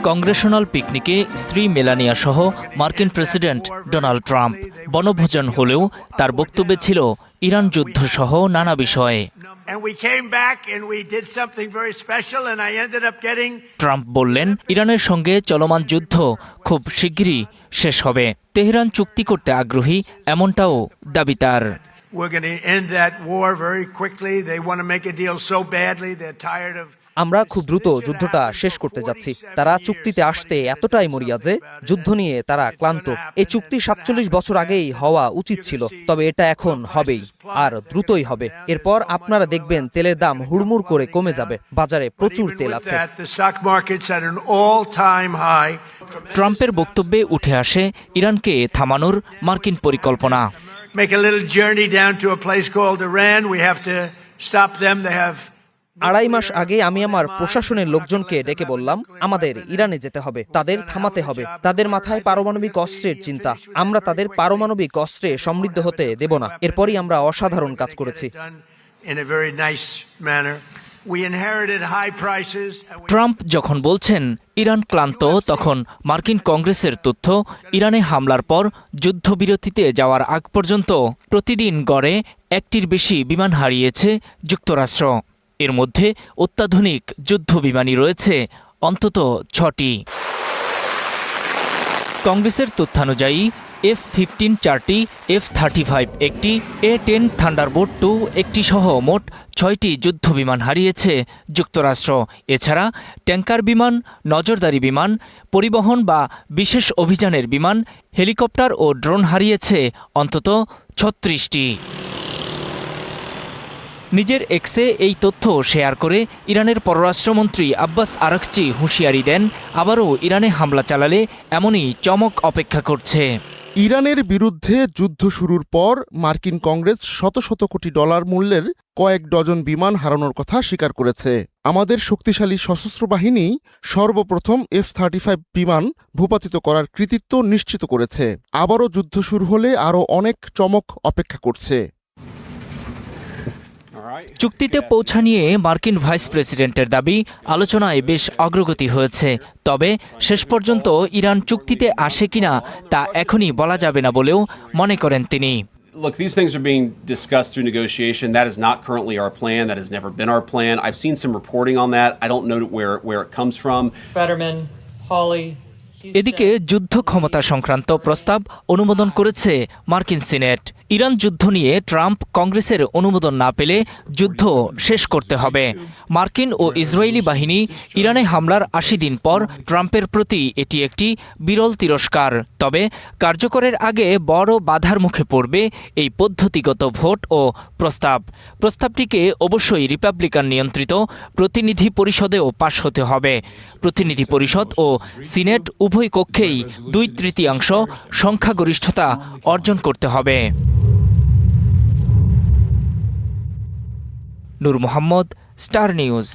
Congressional পিকনিকে স্ত্রী Melania সহ মার্কিন প্রেসিডেন্ট ডোনাল্ড ট্রাম্প। বনভোজন হলেও তার বক্তব্যে ছিল ইরান যুদ্ধ সহ নানা বিষয়ে। ট্রাম্প বললেন, ইরানের সঙ্গে চলমান যুদ্ধ খুব শিগগিরই শেষ হবে। তেহরান চুক্তি করতে আগ্রহী, এমনটাও দাবি তার। আমরা খুব দ্রুত যুদ্ধটা শেষ করতে যাচ্ছি। তারা চুক্তিতে আসতে এতটাই মরিয়া যে যুদ্ধ নিয়ে তারা ক্লান্ত। এই চুক্তি ৪৭ বছর আগেই হওয়া উচিত ছিল, তবে এটা এখন হবেই, আর দ্রুতই হবে। এরপর আপনারা দেখবেন তেলের দাম হুড়মুড় করে কমে যাবে। বাজারে প্রচুর তেল আছে। ট্রাম্পের বক্তব্যে উঠে আসে ইরানকে থামানোর মার্কিন পরিকল্পনা। আড়াই মাস আগে আমি আমার প্রশাসনের লোকজনকে ডেকে বললাম, আমাদের ইরানে যেতে হবে, তাদের থামাতে হবে। তাদের মাথায় পারমাণবিক অস্ত্রের চিন্তা। আমরা তাদের পারমাণবিক অস্ত্রে সমৃদ্ধ হতে দেব না। এরপরই আমরা অসাধারণ কাজ করেছি। ট্রাম্প যখন বলছেন ইরান ক্লান্ত, তখন মার্কিন কংগ্রেসের তথ্য, ইরানে হামলার পর যুদ্ধবিরতিতে যাওয়ার আগ পর্যন্ত প্রতিদিন গড়ে ১টির বেশি বিমান হারিয়েছে যুক্তরাষ্ট্র। এর মধ্যে অত্যাধুনিক যুদ্ধ বিমানই রয়েছে অন্তত ৬টি। কংগ্রেসের তথ্যানুযায়ী F-15 4টি, F-35 একটি, A-10 থান্ডারবোল্ট 2 একটি সহ মোট ৬টি যুদ্ধ বিমান হারিয়েছে যুক্তরাষ্ট্র। এছাড়া ট্যাঙ্কার বিমান, নজরদারি বিমান, পরিবহন বা বিশেষ অভিযানের বিমান, হেলিকপ্টার ও ড্রোন হারিয়েছে অন্তত ৩৬টি। নিজের এক্সে এই তথ্য শেয়ার করে ইরানের পররাষ্ট্রমন্ত্রী আব্বাস আরাকচি হুঁশিয়ারি দেন, আবারও ইরানে হামলা চালালে এমনই চমক অপেক্ষা করছে। ইরানের বিরুদ্ধে যুদ্ধ শুরুর পর মার্কিন কংগ্রেস শত শত কোটি ডলার মূল্যের কয়েক ডজন বিমান হারানোর কথা স্বীকার করেছে। আমাদের শক্তিশালী সশস্ত্র বাহিনী সর্বপ্রথম F-35 বিমান ভূপাতিত করার কৃতিত্ব নিশ্চিত করেছে। আবারও যুদ্ধ শুরু হলে আরও অনেক চমক অপেক্ষা করছে। চুক্তিতে পৌঁছা নিয়ে মার্কিন ভাইস প্রেসিডেন্টের দাবি, আলোচনায় বেশ অগ্রগতি হয়েছে। তবে শেষ পর্যন্ত ইরান চুক্তিতে আসে কিনা তা এখনই বলা যাবে না বলেও মনে করেন তিনি। Look, these things are being discussed through negotiation. That is not currently our plan. That has never been our plan. I've seen some reporting on that. I don't know where it comes from. Fetterman, Hawley. এদিকে যুদ্ধ ক্ষমতা সংক্রান্ত প্রস্তাব অনুমোদন করেছে মার্কিন senate. Iran যুদ্ধ নিয়ে ট্রাম্প কংগ্রেসের অনুমোদন না পেলে যুদ্ধ শেষ করতে হবে। মার্কিন ও ইসরায়েলি বাহিনী ইরানে হামলার ৮০ দিন পর ট্রাম্পের প্রতি এটি একটি বিরল তিরস্কার। তবে কার্যকরের আগে বড় বাধার মুখে পড়বে এই পদ্ধতিগত ভোট ও প্রস্তাবটিকে অবশ্যই রিপাবলিকান নিয়ন্ত্রিত প্রতিনিধি পরিষদেও পাশ হতে হবে। প্রতিনিধি পরিষদ ও সিনেট উভয় কক্ষেই ২/৩ সংখ্যাগরিষ্ঠতা অর্জন করতে হবে। নূর মোহাম্মদ, স্টার নিউজ।